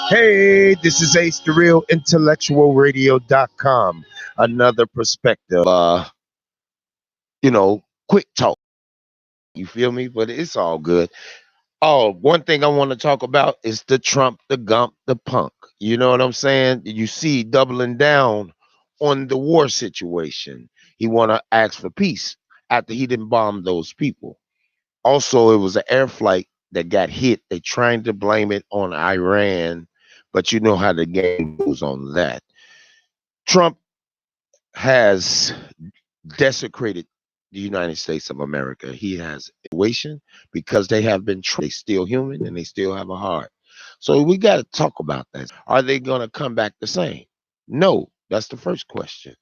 Hey, this is Ace the Real IntellectualRadio.com. Another perspective. Quick talk. You feel me? But it's all good. Oh, one thing I want to talk about is the Trump, the Gump, the Punk. You know what I'm saying? You see, doubling down on the war situation. He want to ask for peace after he didn't bomb those people. Also, it was an air flight that got hit. They trying to blame it on Iran, but you know how the game goes on that. Trump has desecrated the United States of America. He has situation because they have been they still human and they still have a heart. So we got to talk about that. Are they going to come back the same? No, that's the first question.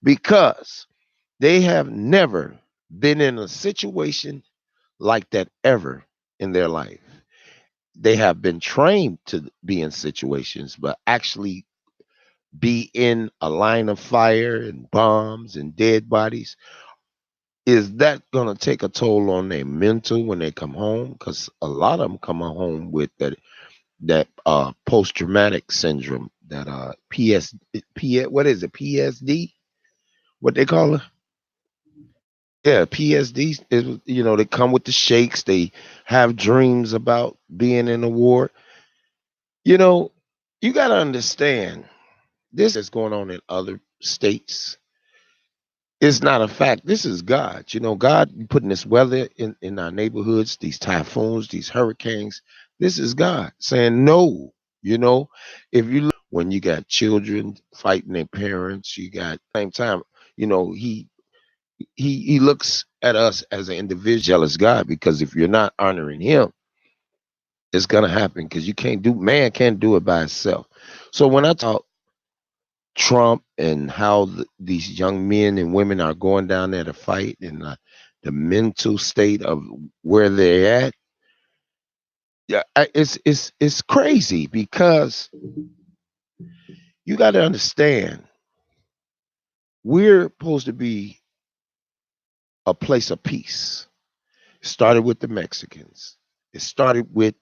Because they have never been in a situation like that ever in their life. They have been trained to be in situations, but actually be in a line of fire and bombs and dead bodies, is that going to take a toll on their mental when they come home? Because a lot of them come home with that post traumatic syndrome, that what is it, PSD, what they call it? Yeah, PSD is, they come with the shakes. They have dreams about being in a war. You know, you got to understand this is going on in other states. It's not a fact. This is God. God putting this weather in our neighborhoods, these typhoons, these hurricanes. This is God saying no. You know, if you look when you got children fighting their parents, you got same time, he looks at us as an individual jealous God, because if you're not honoring him, it's gonna happen, because man can't do it by itself. So when I talk Trump and how these young men and women are going down there to fight, and the mental state of where they're at, yeah, it's crazy, because you got to understand we're supposed to be a place of peace. It started with the Mexicans. It started with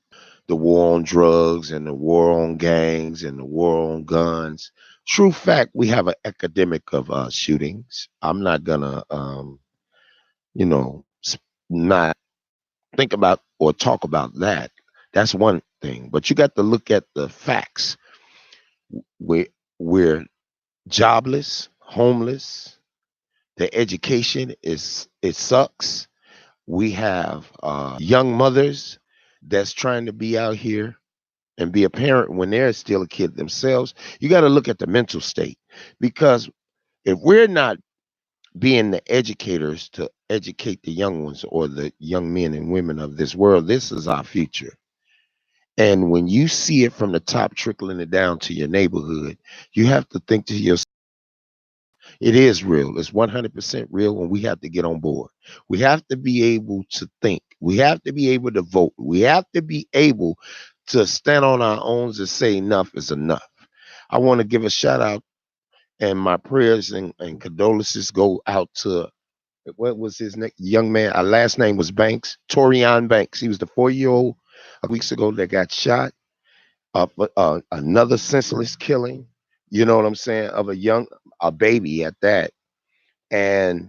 the war on drugs and the war on gangs and the war on guns. True fact, we have an epidemic of shootings. I'm not gonna, not think about or talk about that. That's one thing. But you got to look at the facts. We're jobless, homeless. The education it sucks. We have young mothers that's trying to be out here and be a parent when they're still a kid themselves. You got to look at the mental state, because if we're not being the educators to educate the young ones, or the young men and women of this world, this is our future. And when you see it from the top trickling it down to your neighborhood, you have to think to yourself, it is real. It's 100% real, and we have to get on board. We have to be able to think. We have to be able to vote. We have to be able to stand on our own and say enough is enough. I want to give a shout out, and my prayers and condolences go out to, what was his name? Young man. Our last name was Banks, Torian Banks. He was the 4-year-old weeks ago that got shot. Another senseless killing. You know what I'm saying? Of a baby at that. And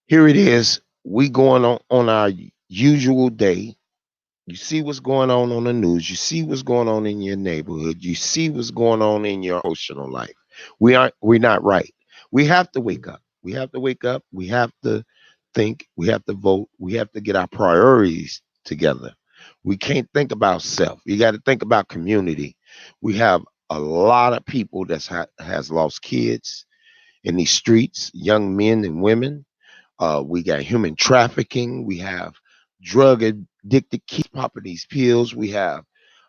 here it is. We going on our usual day. You see what's going on the news. You see what's going on in your neighborhood. You see what's going on in your emotional life. We're not right. We have to wake up. We have to wake up. We have to think. We have to vote. We have to get our priorities together. We can't think about self. You got to think about community. We have a lot of people has lost kids in these streets, young men and women. We got human trafficking. We have drug addicted kids popping these pills. We have,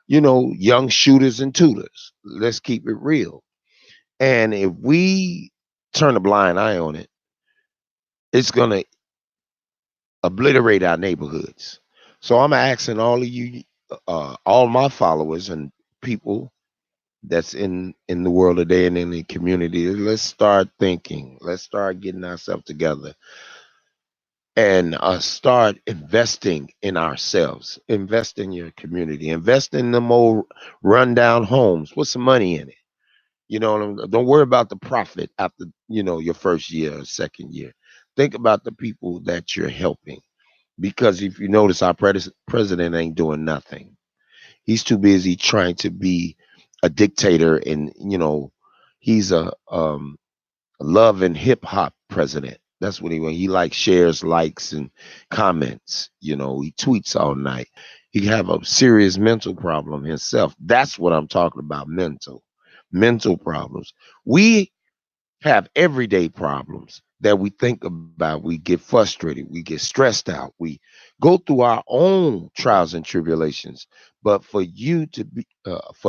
young shooters and tutors. Let's keep it real. And if we turn a blind eye on it, it's going to obliterate our neighborhoods. So I'm asking all of you, all my followers and people that's in the world today and in the community, let's start thinking. Let's start getting ourselves together. and start investing in ourselves, invest in your community, invest in them old rundown homes, put some money in it. You know, don't worry about the profit after, your first year or second year. Think about the people that you're helping. Because if you notice, our president ain't doing nothing. He's too busy trying to be a dictator, and he's a love and hip hop president. That's what he want. He likes shares, likes, and comments. He tweets all night. He have a serious mental problem himself. That's what I'm talking about. Mental problems. We have everyday problems that we think about. We get frustrated, we get stressed out, we go through our own trials and tribulations. But for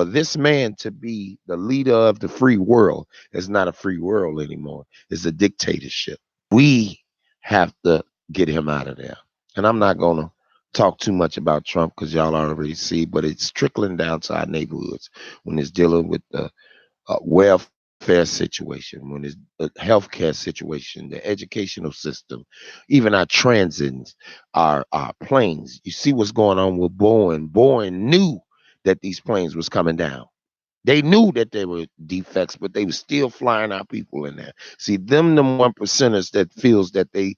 this man to be the leader of the free world, it's not a free world anymore. It's a dictatorship. We have to get him out of there. And I'm not going to talk too much about Trump because y'all already see, but it's trickling down to our neighborhoods when it's dealing with the welfare situation, when it's the healthcare situation, the educational system, even our transits, our planes. You see what's going on with Boeing. Boeing knew that these planes was coming down. They knew that they were defects, but they were still flying our people in there. See, them 1%ers that feels that they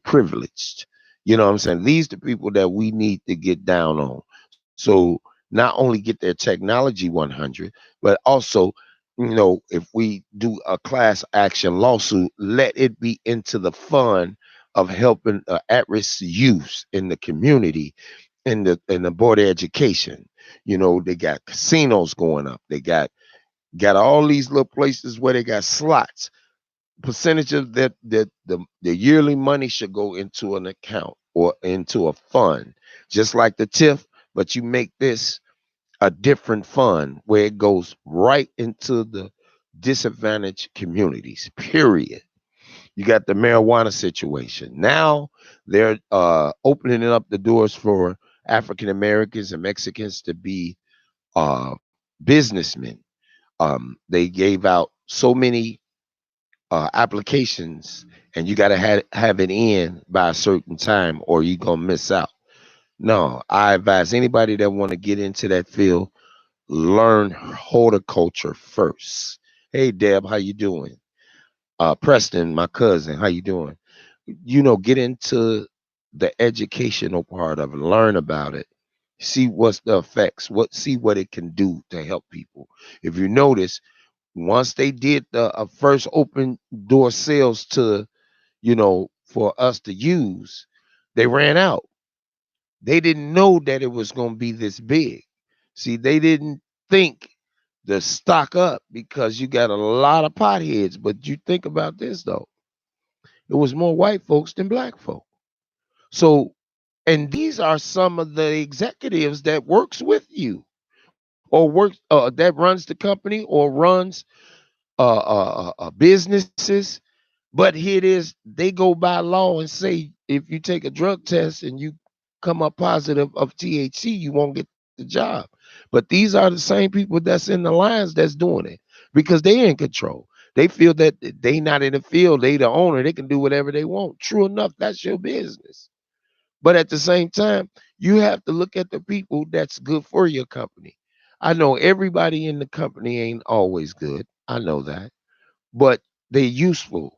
privileged. You know what I'm saying? These the people that we need to get down on. So not only get their technology 100, but also, if we do a class action lawsuit, let it be into the fund of helping at-risk youth in the community, in the board of education. They got casinos going up. They got all these little places where they got slots. Percentage of the yearly money should go into an account or into a fund, just like the TIF, but you make this a different fund where it goes right into the disadvantaged communities, period. You got the marijuana situation. Now they're opening up the doors for African Americans and Mexicans to be uh, businessmen. They gave out so many applications, and you got to have it in by a certain time, or you're gonna miss out. No, I advise anybody that want to get into that field, learn horticulture first. Hey, Deb, how you doing? Preston, my cousin, how you doing? Get into the educational part of it, learn about it, see what's the effects, see what it can do to help people. If you notice, once they did the first open door sales to, for us to use, they ran out. They didn't know that it was going to be this big. See, they didn't think to stock up because you got a lot of potheads. But you think about this though, it was more white folks than black folk. So, and these are some of the executives that works with you, or works that runs the company, or runs businesses. But here it is, they go by law and say if you take a drug test and you come up positive of THC, you won't get the job. But these are the same people that's in the lines that's doing it because they in control. They feel that they not in the field, they the owner, they can do whatever they want. True enough, that's your business. But at the same time, you have to look at the people that's good for your company. I know everybody in the company ain't always good. I know that. But they're useful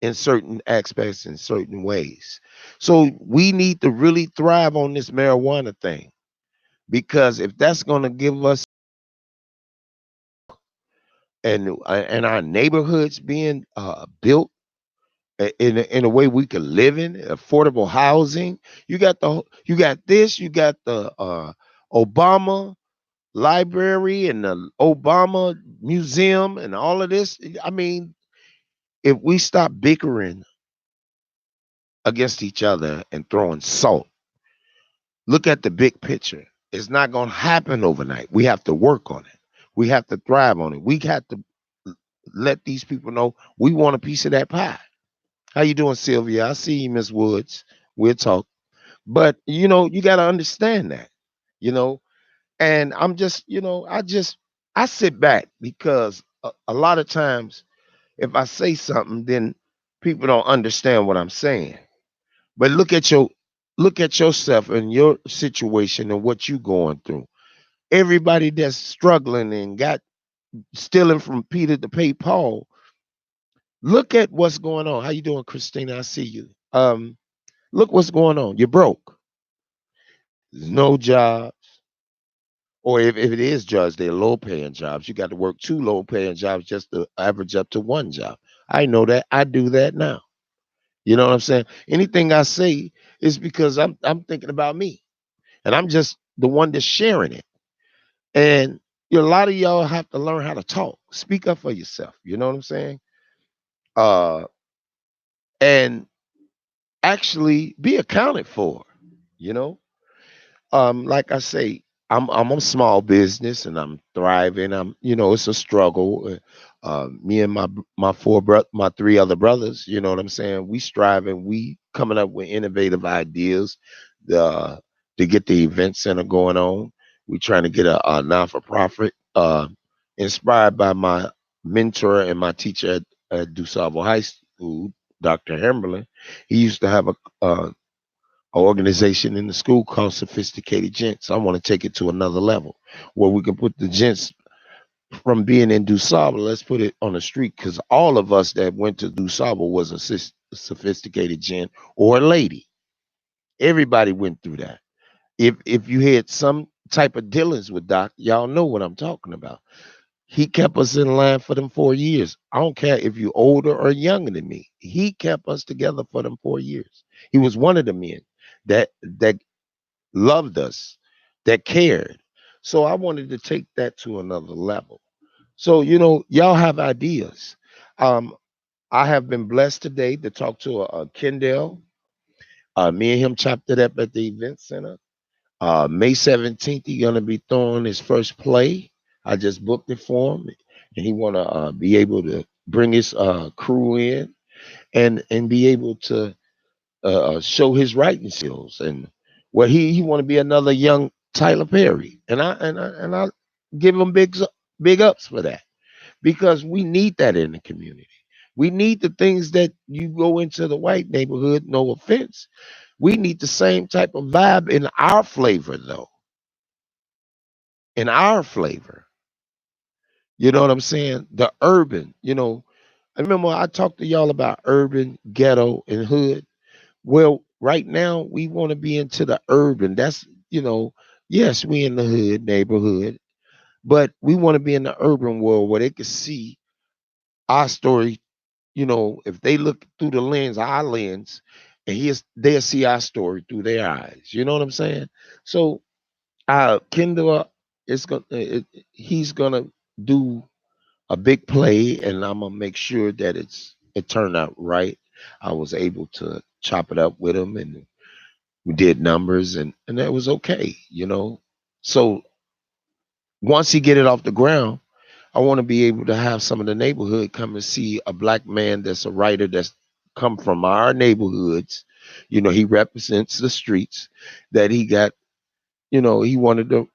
in certain aspects, in certain ways. So we need to really thrive on this marijuana thing, because if that's going to give us and our neighborhoods being built in a way we can live in affordable housing. You got the Obama library and the Obama museum and all of this. I mean, if we stop bickering against each other and throwing salt, look at the big picture. It's not going to happen overnight. We have to work on it. We have to thrive on it. We have to let these people know we want a piece of that pie. How you doing, Sylvia? I see you, Miss Woods. We'll talk. But you got to understand that, you know. And I'm just, I sit back because a lot of times if I say something, then People don't understand what I'm saying. But look at yourself and your situation and what you going through. Everybody that's struggling and got stealing from Peter to pay Paul, look at what's going on. How you doing, Christina? I see you. Look what's going on. You're broke. There's no jobs. Or if it is jobs, they're low paying jobs. You got to work two low paying jobs just to average up to one job. I know that. I do that now. You know what I'm saying? Anything I say is because I'm thinking about me. And I'm just the one that's sharing it. And a lot of y'all have to learn how to talk. Speak up for yourself. You know what I'm saying? Uh and actually be accounted for, you know? Like I say, I'm a small business and I'm thriving. It's a struggle. Me and my three other brothers, you know what I'm saying? We striving, we coming up with innovative ideas uh, to get the event center going on. We trying to get a non-for-profit, inspired by my mentor and my teacher at DuSable High School, Dr. Hemberlin. He used to have a organization in the school called Sophisticated Gents. I want to take it to another level where we can put the gents from being in DuSable, let's put it on the street, because all of us that went to DuSable was a sophisticated gent or a lady. Everybody went through that. If you had some type of dealings with Doc, y'all know what I'm talking about. He kept us in line for them 4 years. I don't care if you're older or younger than me. He kept us together for them 4 years. He was one of the men that loved us, that cared. So I wanted to take that to another level. So, y'all have ideas. Um, I have been blessed today to talk to a Kendall. Me and him chopped it up at the event center. May 17th, he's gonna be throwing his first play. I just booked it for him, and he wanna be able to bring his crew in and be able to show his writing skills. And well, he want to be another young Tyler Perry, and I give him big ups for that, because we need that in the community. We need the things that you go into the white neighborhood. No offense, we need the same type of vibe in our flavor, though. In our flavor, you know what I'm saying? The urban, I remember I talked to y'all about urban, ghetto, and hood. Well, right now we want to be into the urban. Yes, we in the hood neighborhood, but we want to be in the urban world where they can see our story. If they look through the lens, our lens, and they'll see our story through their eyes. You know what I'm saying? So, Kendall is he's gonna do a big play, and I'm gonna make sure that it turned out right. I was able to chop it up with him, and we did numbers, and that was okay. So once he get it off the ground, I want to be able to have some of the neighborhood come and see a black man that's a writer that's come from our neighborhoods. He represents the streets, that he got, he wanted to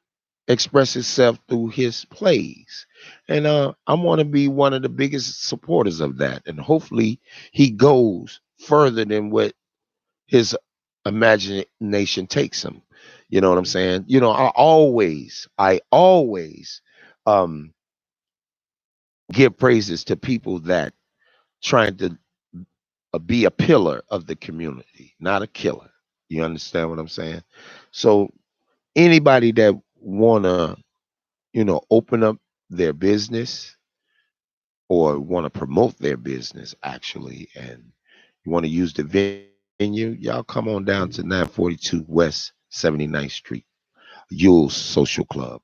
express himself through his plays. And I want to be one of the biggest supporters of that. And hopefully he goes further than what his imagination takes him. You know what I'm saying? I always um give praises to people that trying to be a pillar of the community, not a killer. You understand what I'm saying? So anybody that wanna, open up their business or want to promote their business actually, and you want to use the venue, y'all come on down to 942 West 79th Street, Yule's Social Club.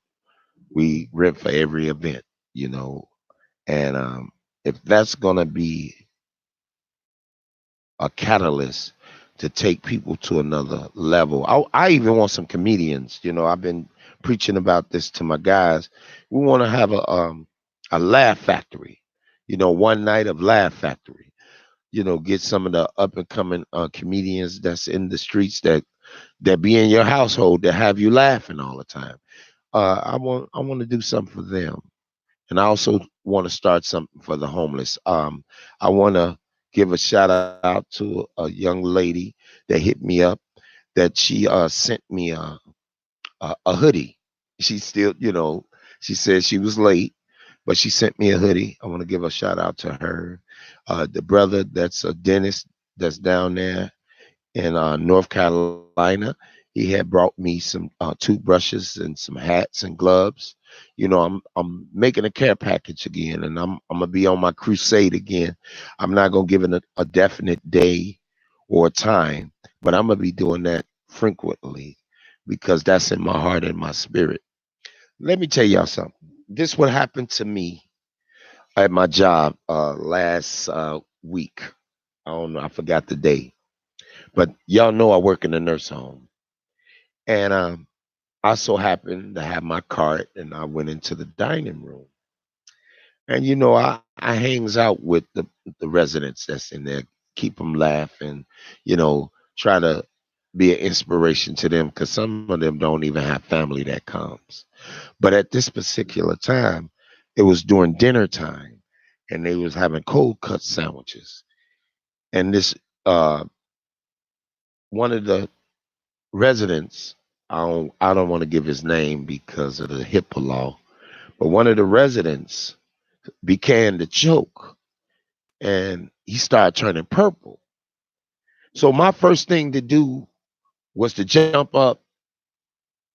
We rent for every event, you know, and if that's gonna be a catalyst to take people to another level. I even want some comedians. I've been preaching about this to my guys. We want to have a laugh factory. One night of laugh factory. Get some of the up and coming comedians that's in the streets that be in your household that have you laughing all the time. I want to do something for them, and I also want to start something for the homeless. I want to give a shout out to a young lady that hit me up that she sent me a hoodie. She still, she said she was late, but she sent me a hoodie. I want to give a shout out to her. The brother that's a dentist that's down there in North Carolina. He had brought me some toothbrushes and some hats and gloves. I'm making a care package again, and I'm gonna be on my crusade again. I'm not gonna give it a definite day or time, but I'm gonna be doing that frequently because that's in my heart and my spirit. Let me tell y'all something. This what happened to me at my job last week. I don't know. I forgot the day, but y'all know I work in a nurse home, and I so happened to have my cart, and I went into the dining room, and I hangs out with the residents that's in there, keep them laughing, you know, try to be an inspiration to them because some of them don't even have family that comes. But at this particular time, it was during dinner time, and they was having cold cut sandwiches, and this one of the residents, I don't want to give his name because of the HIPAA law, but one of the residents began to choke and he started turning purple. So my first thing to do was to jump up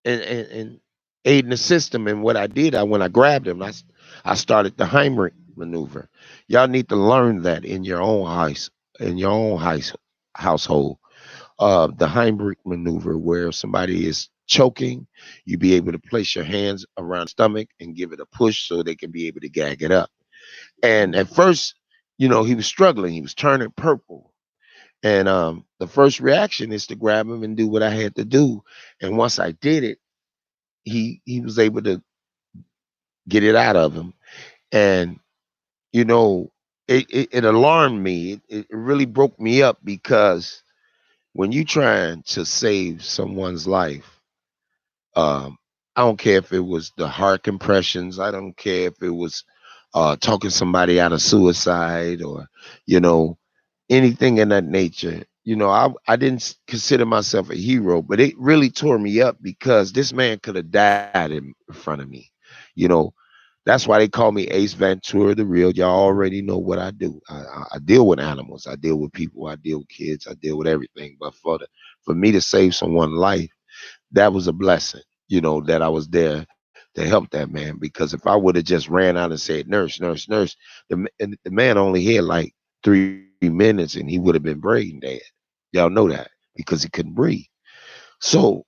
and aid in the system. And what I did, when I grabbed him, I started the Heimlich maneuver. Y'all need to learn that in your own house, in your own household. The Heimlich maneuver, where somebody is choking, you be able to place your hands around the stomach and give it a push so they can be able to gag it up. And at first, he was struggling. He was turning purple. And the first reaction is to grab him and do what I had to do. And once I did it, he was able to get it out of him. And you know, it alarmed me. It really broke me up because when you trying to save someone's life, I don't care if it was the heart compressions. I don't care if it was talking somebody out of suicide or you know anything in that nature. I didn't consider myself a hero, but it really tore me up because this man could have died in front of me. You know, that's why they call me Ace Ventura, the real. Y'all already know what I do. I deal with animals. I deal with people. I deal with kids. I deal with everything. But for me to save someone's life, that was a blessing. That I was there to help that man. Because if I would have just ran out and said, "Nurse, nurse, nurse," the man only had like 3 minutes and he would have been brain dead. Y'all know that because he couldn't breathe. So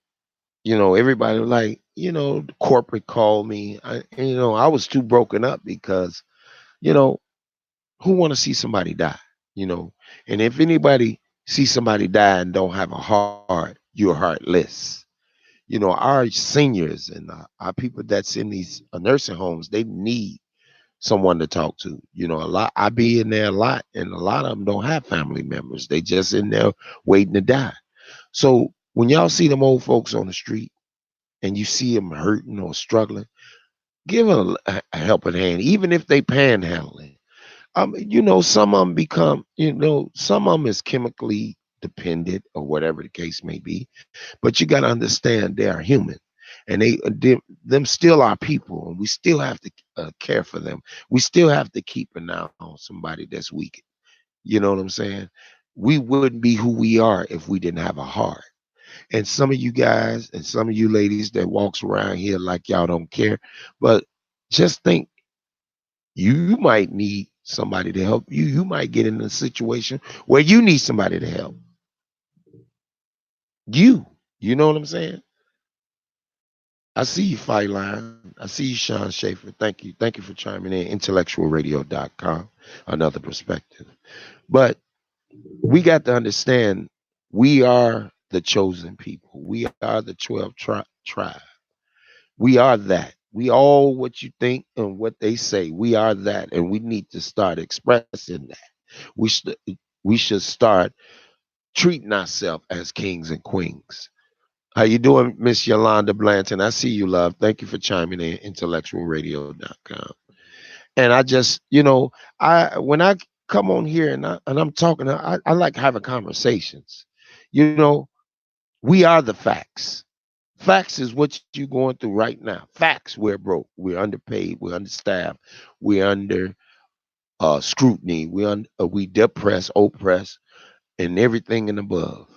everybody was like, the corporate called me. I was too broken up because, you know, who want to see somebody die? You know, and if anybody see somebody die and don't have a heart, you're heartless. Our seniors and our people that's in these nursing homes, they need someone to talk to. A lot. I be in there a lot, and a lot of them don't have family members. They just in there waiting to die. So when y'all see them old folks on the street and you see them hurting or struggling, give them a helping hand, even if they panhandling. Some of them some of them is chemically dependent or whatever the case may be, but you got to understand they are human, and them still are people, and we still have to care for them. We still have to keep an eye on somebody that's weak. You know what I'm saying? We wouldn't be who we are if we didn't have a heart. And some of you guys and some of you ladies that walks around here like y'all don't care, but just think, you might need somebody to help you. You might get in a situation where you need somebody to help you. You know what I'm saying? I see you, Fight Line. I see you, Sean Schaefer. Thank you. Thank you for chiming in. IntellectualRadio.com. Another perspective. But we got to understand we are the chosen people. We are the 12 tribe. We are that. We all what you think and what they say. We are that, and we need to start expressing that. We should we should start treating ourselves as kings and queens. How you doing, Miss Yolanda Blanton? I see you, love. Thank you for chiming in. IntellectualRadio.com. And I just, I when I come on here and I'm talking, I like having conversations. You know, we are the facts. Facts is what you're going through right now. Facts, we're broke, we're underpaid, we're understaffed, we're under scrutiny, we depressed, oppressed, and everything and above.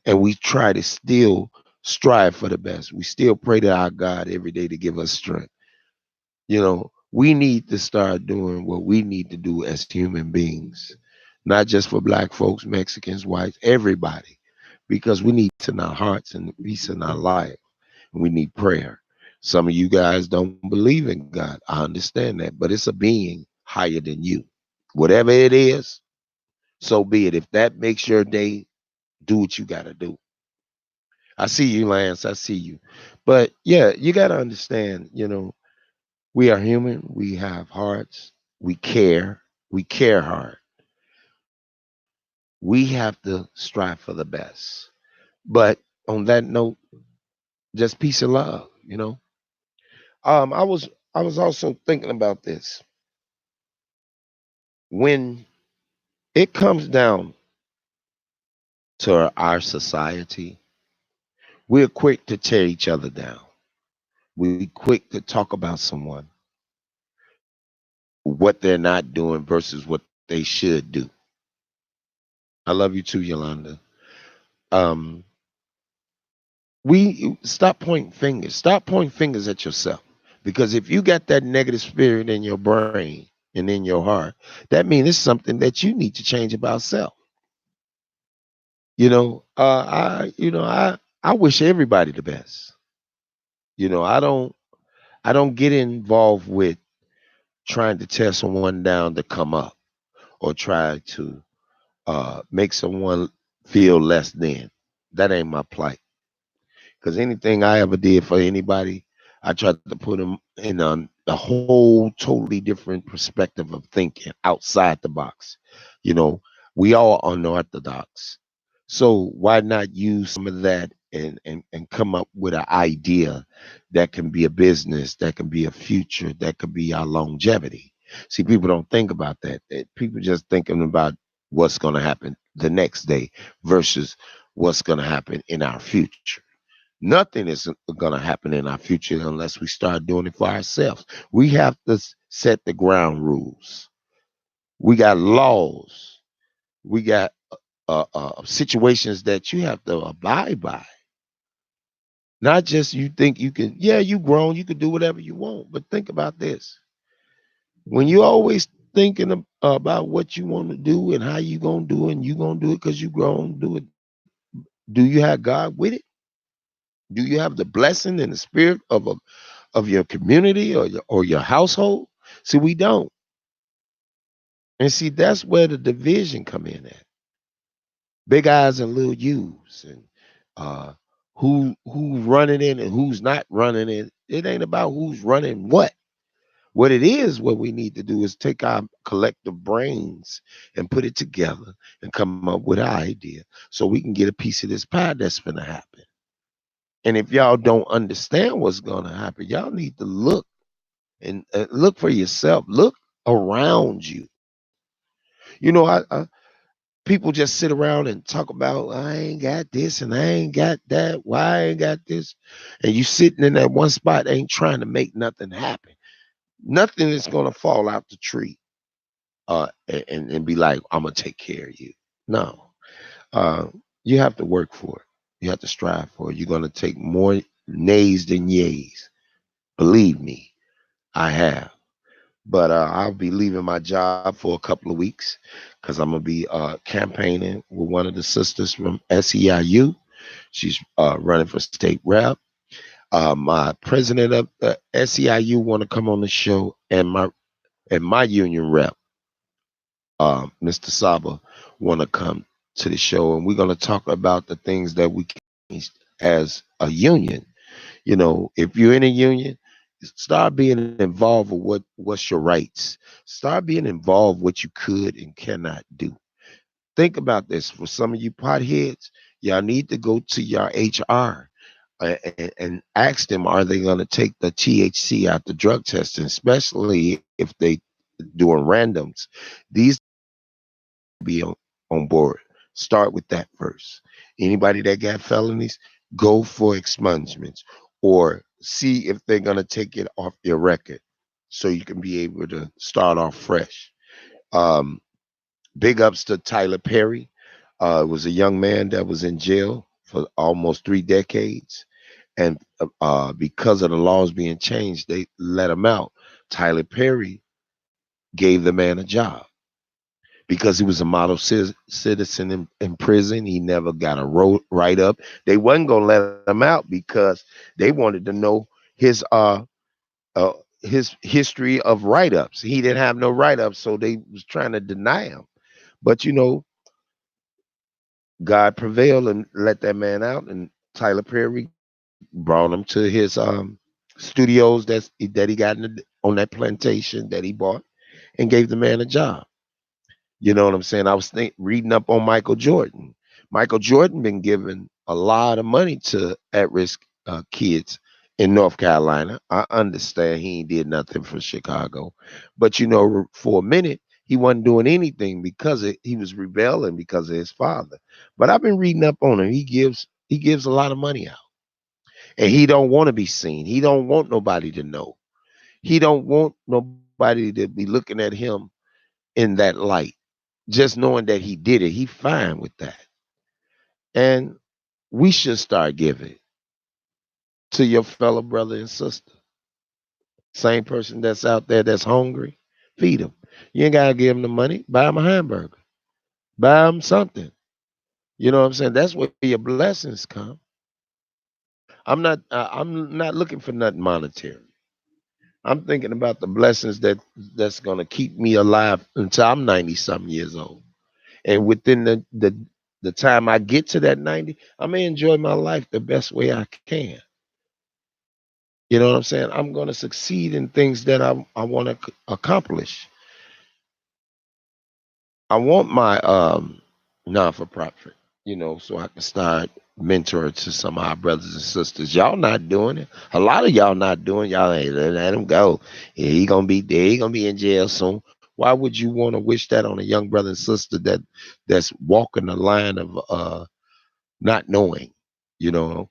And we try to still strive for the best. We still pray to our God every day to give us strength. We need to start doing what we need to do as human beings, not just for black folks, Mexicans, whites, everybody, because we need peace in our hearts and peace in our life. We need prayer. Some of you guys don't believe in God. I understand that, but it's a being higher than you. Whatever it is, so be it. If that makes your day, do what you got to do. I see you, Lance. I see you. But yeah, you got to understand, we are human. We have hearts. We care. We care hard. We have to strive for the best. But on that note, just peace and love. I was also thinking about this. When it comes down to our society, we're quick to tear each other down. We quick to talk about someone, what they're not doing versus what they should do. I love you too, Yolanda. Um, we stop pointing fingers. Stop pointing fingers at yourself. Because if you got that negative spirit in your brain and in your heart, that means it's something that you need to change about self. I wish everybody the best. I don't get involved with trying to tear someone down to come up or try to make someone feel less than. That ain't my plight. Because anything I ever did for anybody, I tried to put them in a whole totally different perspective of thinking outside the box. You know, we all unorthodox. So why not use some of that and come up with an idea that can be a business, that can be a future, that could be our longevity. See, people don't think about that. People just thinking about what's going to happen the next day versus what's going to happen in our future. Nothing is going to happen in our future unless we start doing it for ourselves. We have to set the ground rules. We got laws. We got situations that you have to abide by. Not just you think you can, yeah, you grown, you can do whatever you want. But think about this. When you always thinking about what you want to do and how you going to do it, and you going to do it because you grown, do it. Do you have God with it? Do you have the blessing and the spirit of your community or your household? See, we don't. And see, that's where the division come in at. Big eyes and little U's, and uh who running it and who's not running it. It ain't about who's running what. What it is, what we need to do is take our collective brains and put it together and come up with an idea so we can get a piece of this pie that's gonna happen. And if y'all don't understand what's gonna happen, y'all need to look and look for yourself. Look around you. I people just sit around and talk about I ain't got this and I ain't got that. Why I ain't got this? And you sitting in that one spot, ain't trying to make nothing happen. Nothing is gonna fall out the tree and be like, I'm gonna take care of you. No. Uh, you have to work for it. You have to strive for it. You're gonna take more nays than yays. Believe me, I have. But I'll be leaving my job for a couple of weeks because I'm gonna be campaigning with one of the sisters from SEIU. She's running for state rep. My president of SEIU want to come on the show, and my union rep, Mr. Saba, want to come to the show, and we're gonna talk about the things that we can change as a union. If you're in a union, start being involved with what's your rights. Start being involved what you could and cannot do. Think about this. For some of you potheads, y'all need to go to your HR and ask them, are they going to take the THC out the drug testing, especially if they doing randoms. These be on board. Start with that first. Anybody that got felonies, go for expungements or see if they're going to take it off your record so you can be able to start off fresh. Um, Big ups to Tyler Perry. It was a young man that was in jail for almost 3 decades. And because of the laws being changed, they let him out. Tyler Perry gave the man a job because he was a model citizen in prison. He never got a write up. They wasn't gonna let him out because they wanted to know his his history of write ups. He didn't have no write ups, so they was trying to deny him. But God prevailed and let that man out. And Tyler Perry brought him to his studios that he got on that plantation that he bought and gave the man a job. You know what I'm saying? I was reading up on Michael Jordan. Michael Jordan been giving a lot of money to at-risk kids in North Carolina. I understand he ain't did nothing for Chicago, but for a minute he wasn't doing anything because he was rebelling because of his father. But I've been reading up on him. He gives a lot of money out, and he don't want to be seen. He don't want nobody to know. He don't want nobody to be looking at him in that light. Just knowing that he did it, he fine with that. And we should start giving to your fellow brother and sister. Same person that's out there that's hungry, feed them. You ain't gotta give them the money. Buy them a hamburger. Buy them something. You know what I'm saying? That's where your blessings come. I'm not looking for nothing monetary. I'm thinking about the blessings that's gonna keep me alive until I'm 90 something years old. And within the time I get to that 90, I may enjoy my life the best way I can. You know what I'm saying? I'm going to succeed in things that I want to accomplish. I want my non for profit, so I can start mentoring to some of our brothers and sisters. Y'all not doing it. A lot of y'all not doing. Y'all ain't let him go. Yeah, he gonna be there. He gonna be in jail soon. Why would you want to wish that on a young brother and sister that's walking the line of not knowing, you know,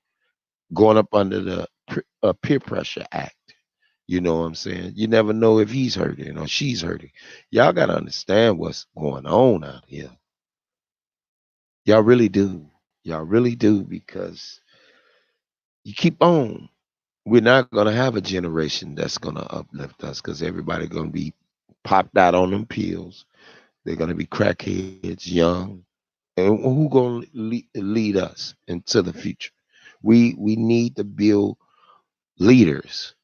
going up under the peer pressure act? You know what I'm saying? You never know if he's hurting or she's hurting. Y'all got to understand what's going on out here. Y'all really do. Y'all really do because you keep on. We're not going to have a generation that's going to uplift us because everybody going to be popped out on them pills. They're going to be crackheads, young. And who going to lead us into the future? We need to build leaders.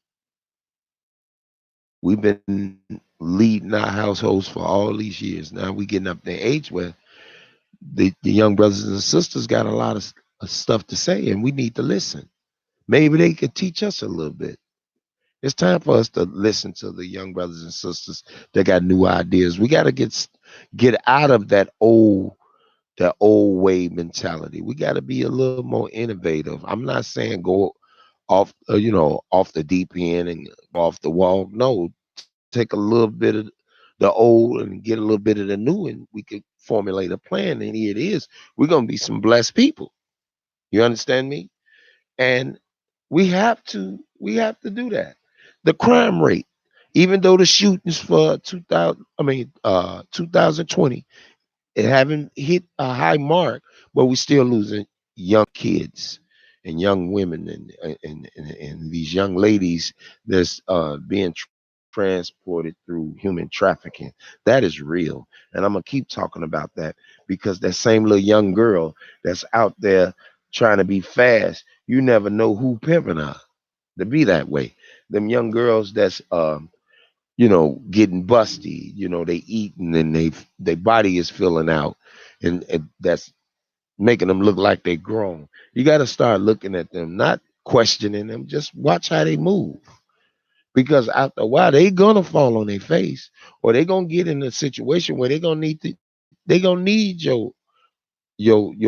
We've been leading our households for all these years. Now we getting up the age where the young brothers and sisters got a lot of stuff to say, and we need to listen. Maybe they could teach us a little bit. It's time for us to listen to the young brothers and sisters that got new ideas. We got to get out of that old way mentality. We got to be a little more innovative. I'm not saying go off the deep end and off the wall. No, take a little bit of the old and get a little bit of the new, and we could formulate a plan. And here it is. We're gonna be some blessed people. You understand me? And we have to do that. The crime rate, even though the shootings for 2020, it haven't hit a high mark, but we're still losing young kids and young women and these young ladies that's being transported through human trafficking. That is real. And I'm gonna keep talking about that because that same little young girl that's out there trying to be fast, you never know who pimping her to be that way. Them young girls that's getting busty. They eating and their body is filling out, and that's making them look like they grown. You got to start looking at them, not questioning them. Just watch how they move, because after a while they gonna fall on their face, or they gonna get in a situation where they gonna need your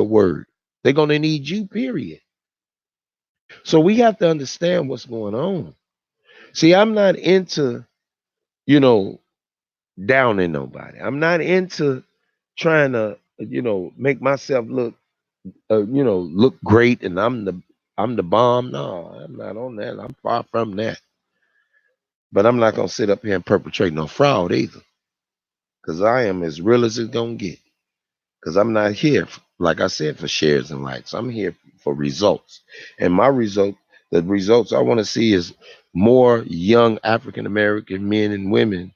word. They gonna need you. Period. So we have to understand what's going on. See, I'm not into you know downing nobody. I'm not into trying to, make myself look, look great, and I'm the bomb. No, I'm not on that. I'm far from that. But I'm not gonna sit up here and perpetrate no fraud either, because I am as real as it's gonna get. Because I'm not here, like I said, for shares and likes. I'm here for results, and the results I want to see is more young African American men and women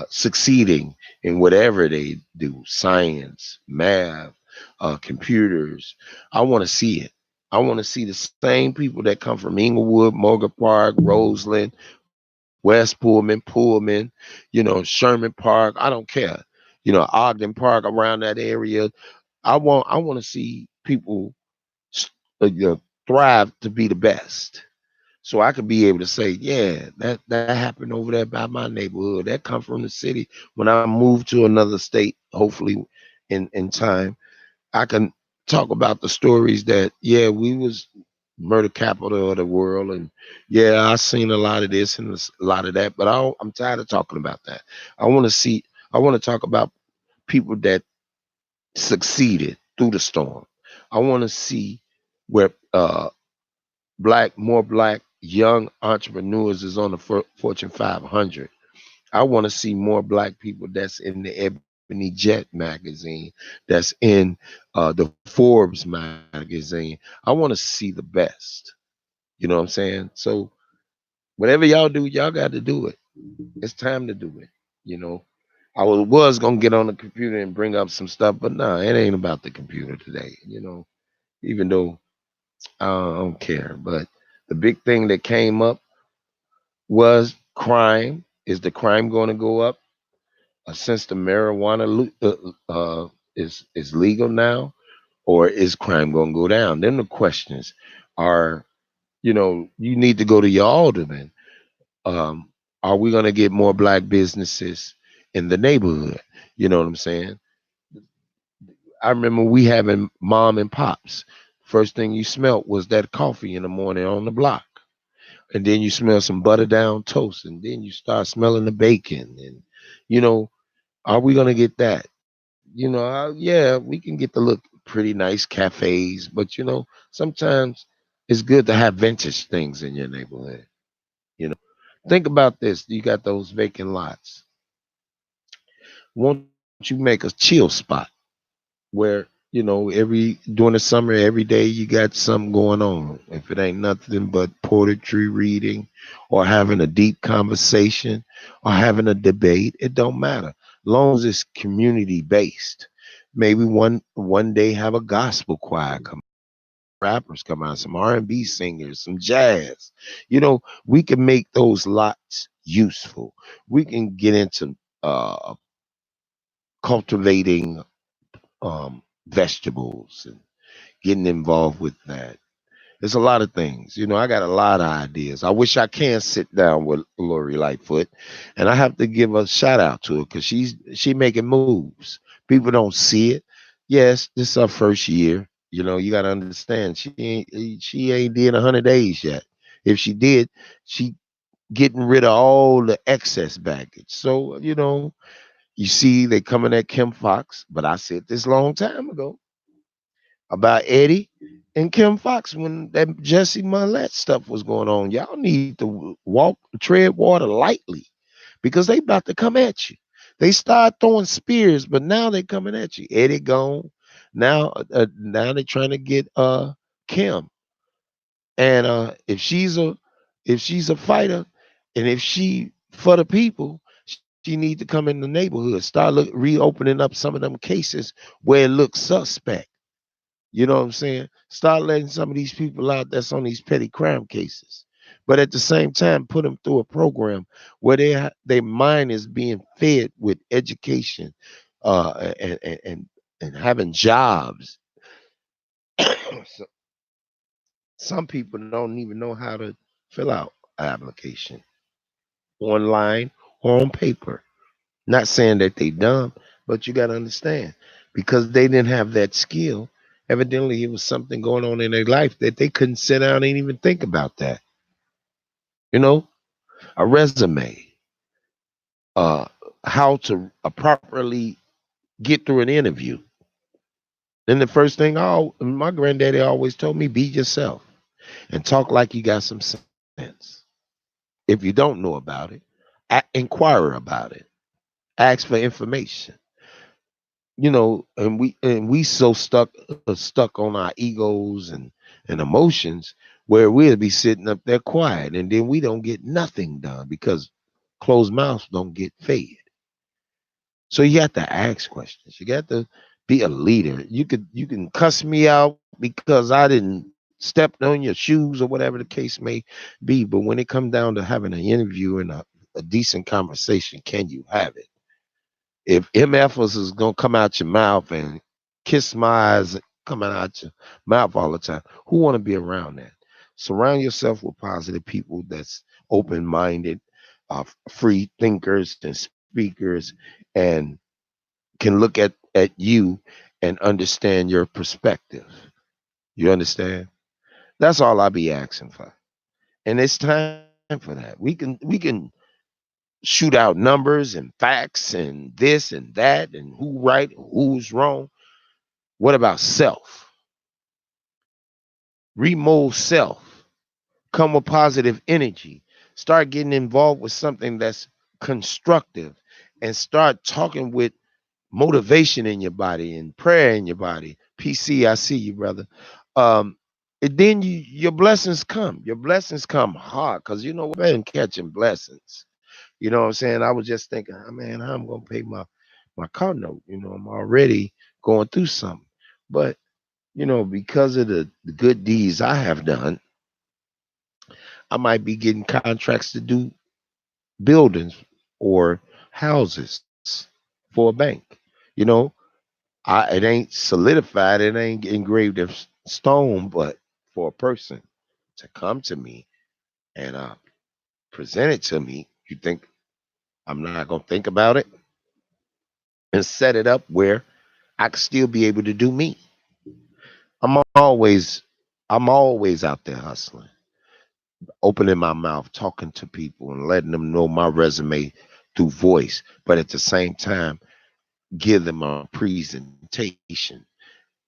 succeeding in whatever they do, science, math, computers. I want to see it. I want to see the same people that come from Inglewood, Morgan Park, Roseland, West Pullman, Sherman Park. I don't care. Ogden Park, around that area. I want to see people thrive to be the best. So I could be able to say, yeah, that happened over there by my neighborhood. That come from the city. When I move to another state, hopefully in time, I can talk about the stories that, yeah, we was murder capital of the world, and yeah, I seen a lot of this and a lot of that, but I'm tired of talking about that. I want to talk about people that succeeded through the storm. I want to see where more black young entrepreneurs is on the Fortune 500. I want to see more black people that's in the Ebony Jet magazine, that's in the Forbes magazine. I want to see the best. You know what I'm saying? So whatever y'all do, y'all got to do it. It's time to do it. You know, I was gonna get on the computer and bring up some stuff, but nah, it ain't about the computer today. Even though I don't care, but the big thing that came up was crime. Is the crime going to go up since the marijuana is legal now, or is crime going to go down? Then the questions are, you need to go to your alderman. Um, are we going to get more black businesses in the neighborhood? You know what I'm saying? I remember we having mom and pops. First thing you smelt was that coffee in the morning on the block. And then you smell some butter down toast, and then you start smelling the bacon. And, you know, are we going to get that? Yeah, we can get the look pretty nice cafes, but, sometimes it's good to have vintage things in your neighborhood. You know, think about this. You got those vacant lots. Won't you make a chill spot where, every during the summer, every day you got something going on. If it ain't nothing but poetry reading or having a deep conversation or having a debate, it don't matter. Long as it's community based. Maybe one day have a gospel choir come, rappers come out, some R&B singers, some jazz. We can make those lots useful. We can get into cultivating vegetables and getting involved with that. There's a lot of things. I got a lot of ideas. I wish I can sit down with Lori Lightfoot, and I have to give a shout out to her because she making moves. People don't see it. Yes, this is her first year. You got to understand she ain't did 100 days yet. If she did, she getting rid of all the excess baggage. So you see they coming at Kim Fox, but I said this long time ago about Eddie and Kim Fox when that Jesse Millette stuff was going on. Y'all need to tread water lightly because they about to come at you. They start throwing spears, but now they coming at you. Eddie gone. Now they trying to get Kim. And if she's a fighter, and if she for the people, she need to come in the neighborhood. Start reopening up some of them cases where it looks suspect. You know what I'm saying? Start letting some of these people out that's on these petty crime cases. But at the same time, put them through a program where their mind is being fed with education, and having jobs. So, some people don't even know how to fill out an application online or on paper. Not saying that they dumb, but you got to understand because they didn't have that skill. Evidently, it was something going on in their life that they couldn't sit down and even think about that. You know, a resume, uh, how to properly get through an interview. And the first thing my granddaddy always told me, be yourself and talk like you got some sense. If you don't know about it, inquire about it. Ask for information. And we so stuck on our egos and emotions where we'll be sitting up there quiet and then we don't get nothing done because closed mouths don't get fed. So you have to ask questions. You got to be a leader. You can cuss me out because I didn't step on your shoes or whatever the case may be. But when it comes down to having an interview and a decent conversation, can you have it? If MFers is gonna come out your mouth and kiss my eyes coming out your mouth all the time, who want to be around that? Surround yourself with positive people that's open-minded, free thinkers and speakers, and can look at you and understand your perspective. You understand? That's all I be asking for. And it's time for that. We can shoot out numbers and facts and this and that and who right, who's wrong. What about self? Remold self. Come with positive energy. Start getting involved with something that's constructive and start talking with motivation in your body and prayer in your body. PC, I see you, brother. Um, and then your blessings come. Your blessings come hard because you know what? I've been catching blessings. You know what I'm saying? I was just thinking, oh, man, how I'm gonna pay my car note. I'm already going through something. But because of the good deeds I have done, I might be getting contracts to do buildings or houses for a bank. You know, it ain't solidified, it ain't engraved in stone, but for a person to come to me and present it to me, you think I'm not gonna think about it and set it up where I could still be able to do me. I'm always I'm always out there hustling, opening my mouth, talking to people and letting them know my resume through voice, but at the same time, give them a presentation,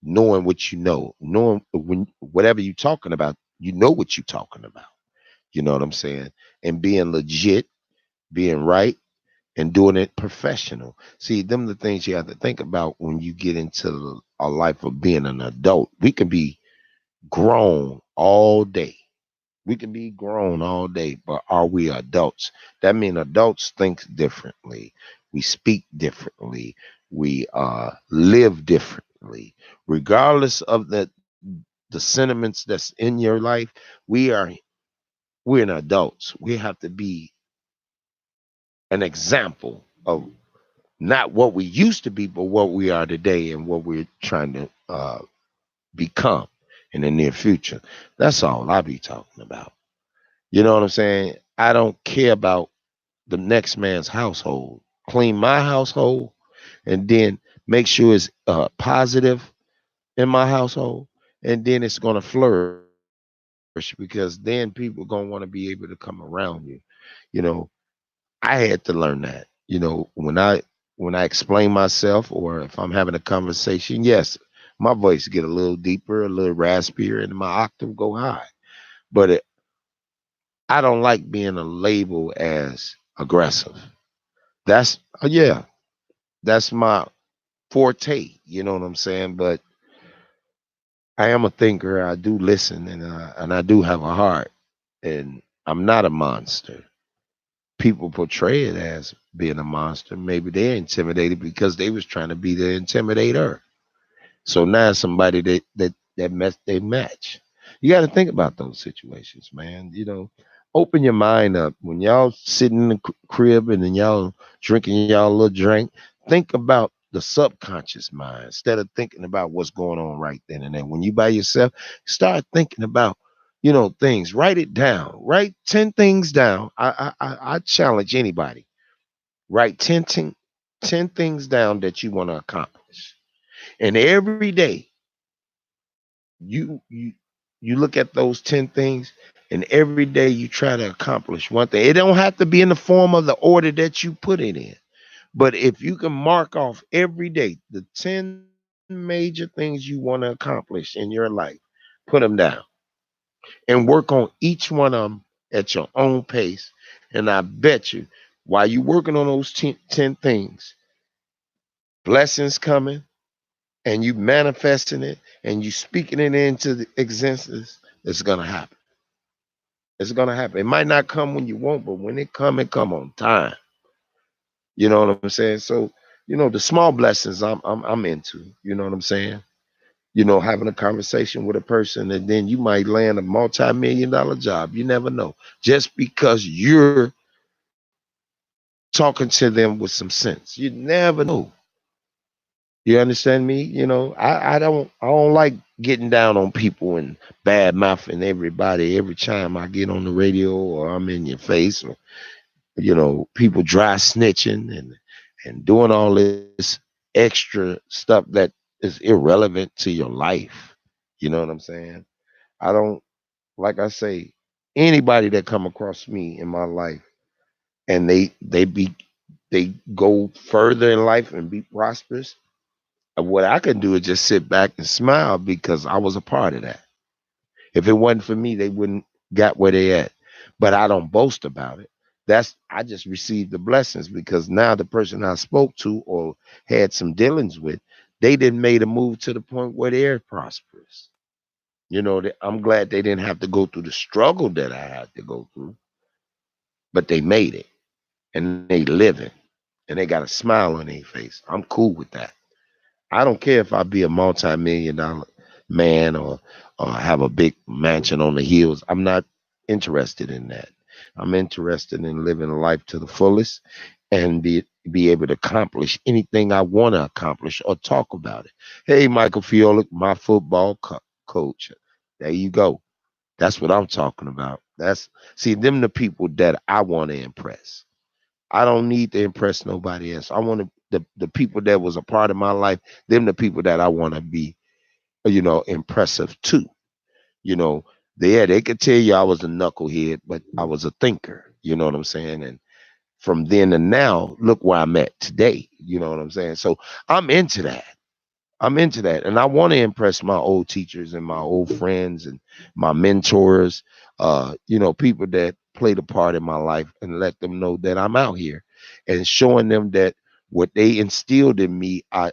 knowing what you know, knowing when whatever you're talking about, you know what you're talking about. You know what I'm saying? And being legit, being right, and doing it professional. See, them the things you have to think about when you get into a life of being an adult. We can be grown all day. We can be grown all day, but are we adults? That means adults think differently. We speak differently. We live differently. Regardless of the sentiments that's in your life, we are we're an adults. We have to be an example of not what we used to be, but what we are today and what we're trying to become in the near future. That's all I be talking about. You know what I'm saying? I don't care about the next man's household. Clean my household and then make sure it's positive in my household. And then it's going to flourish because then people going to want to be able to come around you. You know, I had to learn that. When I explain myself or if I'm having a conversation, yes, my voice get a little deeper, a little raspier, and my octave go high. But I don't like being a label as aggressive. That's yeah, that's my forte. You know what I'm saying? But I am a thinker. I do listen, and I do have a heart, and I'm not a monster. People portray it as being a monster. Maybe they're intimidated because they was trying to be the intimidator. So now somebody they match. You got to think about those situations, man. Open your mind up when y'all sitting in the crib and then y'all drinking y'all little drink. Think about the subconscious mind instead of thinking about what's going on right then and there. When you by yourself, start thinking about things. Write it down. Write 10 things down. I challenge anybody. Write 10 things down that you want to accomplish, and every day you you you look at those 10 things and every day you try to accomplish one thing. It don't have to be in the form of the order that you put it in, But if you can mark off every day the 10 major things you want to accomplish in your life, put them down and work on each one of them at your own pace. And I bet you, while you're working on those 10 things, blessings coming, and you manifesting it and you speaking it into the existence, it's gonna happen. It's gonna happen. It might not come when you want, but when it come on time. You know what I'm saying? So, the small blessings I'm into. You know what I'm saying? Having a conversation with a person, and then you might land a multi-million-dollar job. You never know. Just because you're talking to them with some sense. You never know. You understand me? I don't like getting down on people and bad mouthing everybody every time I get on the radio or I'm in your face, or people dry snitching and doing all this extra stuff that is irrelevant to your life. You know what I'm saying? I don't, like I say, anybody that come across me in my life and they go further in life and be prosperous. What I can do is just sit back and smile because I was a part of that. If it wasn't for me, they wouldn't got where they at. But I don't boast about it. I just received the blessings because now the person I spoke to or had some dealings with, they didn't made a move to the point where they're prosperous. I'm glad they didn't have to go through the struggle that I had to go through, but they made it and they living and they got a smile on their face. I'm cool with that. I don't care if I be a multi-million-dollar man or have a big mansion on the hills. I'm not interested in that. I'm interested in living a life to the fullest and be able to accomplish anything I want to accomplish or talk about it. Hey, Michael Fiola, my football coach. There you go. That's what I'm talking about. See, them the people that I want to impress. I don't need to impress nobody else. I want the people that was a part of my life, them the people that I want to be, impressive too. You know, they could tell you I was a knucklehead, but I was a thinker. You know what I'm saying? And from then to now, look where I'm at today. You know what I'm saying? So I'm into that. I'm into that. And I want to impress my old teachers and my old friends and my mentors, people that played a part in my life and let them know that I'm out here and showing them that what they instilled in me, I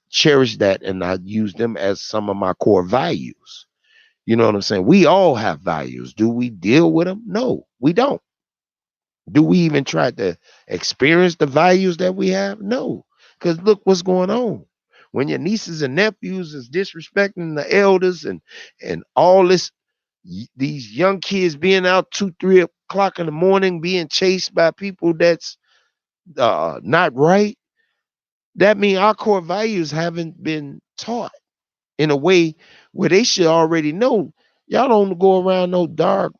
cherish that and I use them as some of my core values. You know what I'm saying? We all have values. Do we deal with them? No, we don't. Do we even try to experience the values that we have? No, because look what's going on. When your nieces and nephews is disrespecting the elders and all this, these young kids being out 2, 3 o'clock in the morning, being chased by people that's not right. That means our core values haven't been taught in a way where they should already know. Y'all don't go around no dark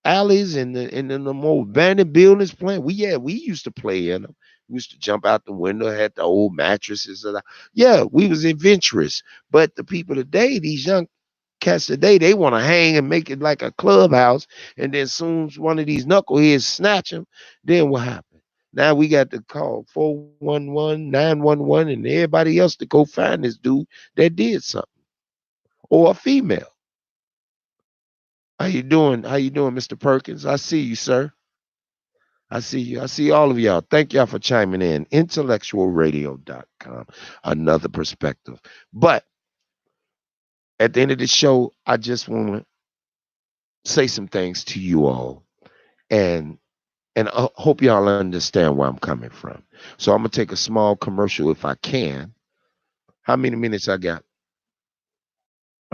alleys and in the more abandoned buildings playing. We used to play in them. We used to jump out the window, had the old mattresses. Yeah, we was adventurous. But the people today, these young cats today, they want to hang and make it like a clubhouse. And then soon as one of these knuckleheads snatch them, then what happened? Now we got to call 411, 911, and everybody else to go find this dude that did something or a female. How you doing? How you doing, Mr. Perkins? I see you, sir. I see you. I see all of y'all. Thank y'all for chiming in. IntellectualRadio.com. Another perspective. But at the end of the show, I just want to say some things to you all. And I hope y'all understand where I'm coming from. So I'm gonna take a small commercial if I can. How many minutes I got?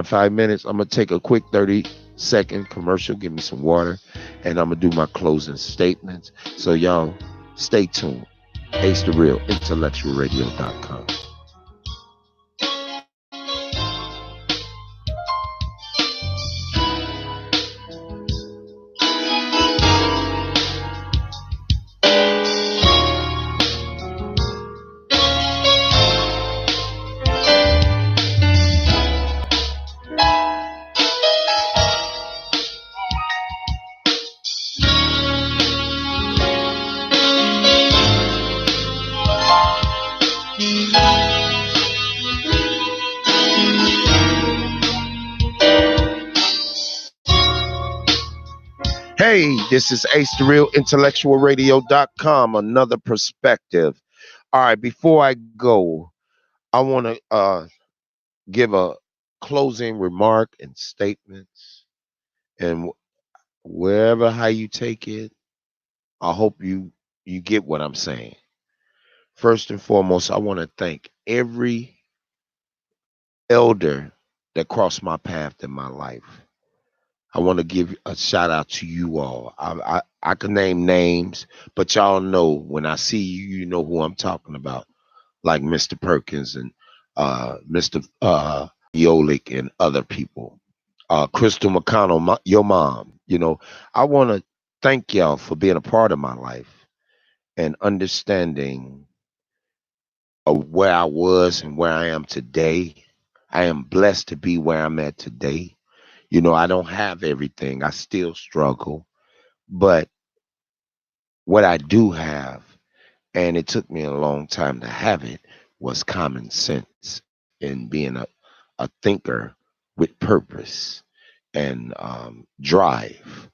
5 minutes. I'm gonna take a quick 30-second commercial. Give me some water, and I'm gonna do my closing statements. So y'all stay tuned. Ace the Real, IntellectualRadio.com. Hey, this is Ace the Real IntellectualRadio.com, another perspective. All right, before I go, I want to give a closing remark and statements. And wherever how you take it, I hope you get what I'm saying. First and foremost, I want to thank every elder that crossed my path in my life. I want to give a shout out to you all. I can name names, but y'all know when I see you, you know who I'm talking about, like Mr. Perkins and Mr. Yolik and other people. Crystal McConnell, your mom. I want to thank y'all for being a part of my life and understanding where I was and where I am today. I am blessed to be where I'm at today. I don't have everything. I still struggle. But what I do have, and it took me a long time to have it, was common sense and being a thinker with purpose and drive.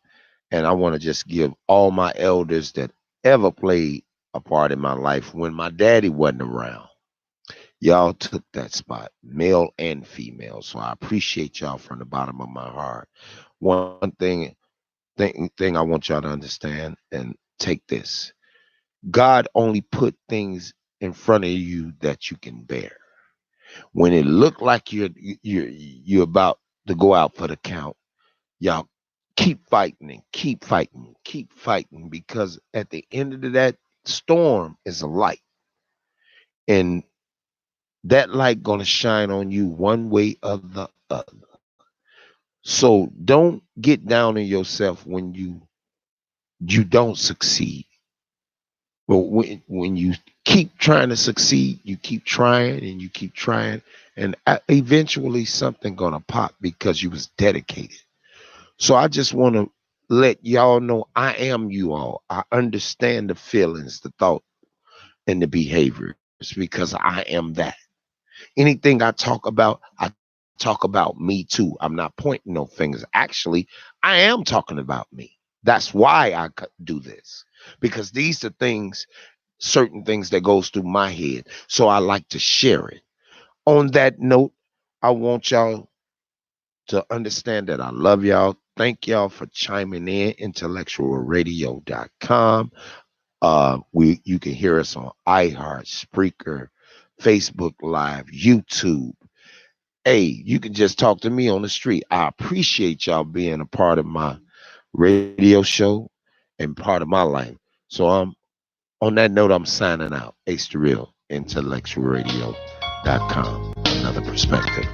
And I want to just give all my elders that ever played a part in my life when my daddy wasn't around. Y'all took that spot, male and female. So I appreciate y'all from the bottom of my heart. One thing I want y'all to understand and take this. God only put things in front of you that you can bear. When it looked like you're about to go out for the count, y'all keep fighting and keep fighting, keep fighting, because at the end of that storm is a light. And that light gonna shine on you one way or the other. So don't get down on yourself when you don't succeed. But when you keep trying to succeed, you keep trying and you keep trying, and eventually something gonna pop because you was dedicated. So I just want to let y'all know I am you all. I understand the feelings, the thought, and the behaviors because I am that. Anything I talk about, I talk about me too. I'm not pointing no fingers. Actually, I am talking about me. That's why do this, because these are things, certain things that goes through my head. So I like to share it. On that note, I want y'all to understand that I love y'all. Thank y'all for chiming in. IntellectualRadio.com. You can hear us on iHeart, Spreaker, Facebook Live, YouTube. Hey, you can just talk to me on the street. I appreciate y'all being a part of my radio show and part of my life. So on that note, I'm signing out. Ace the Real, IntellectualRadio.com. Another perspective.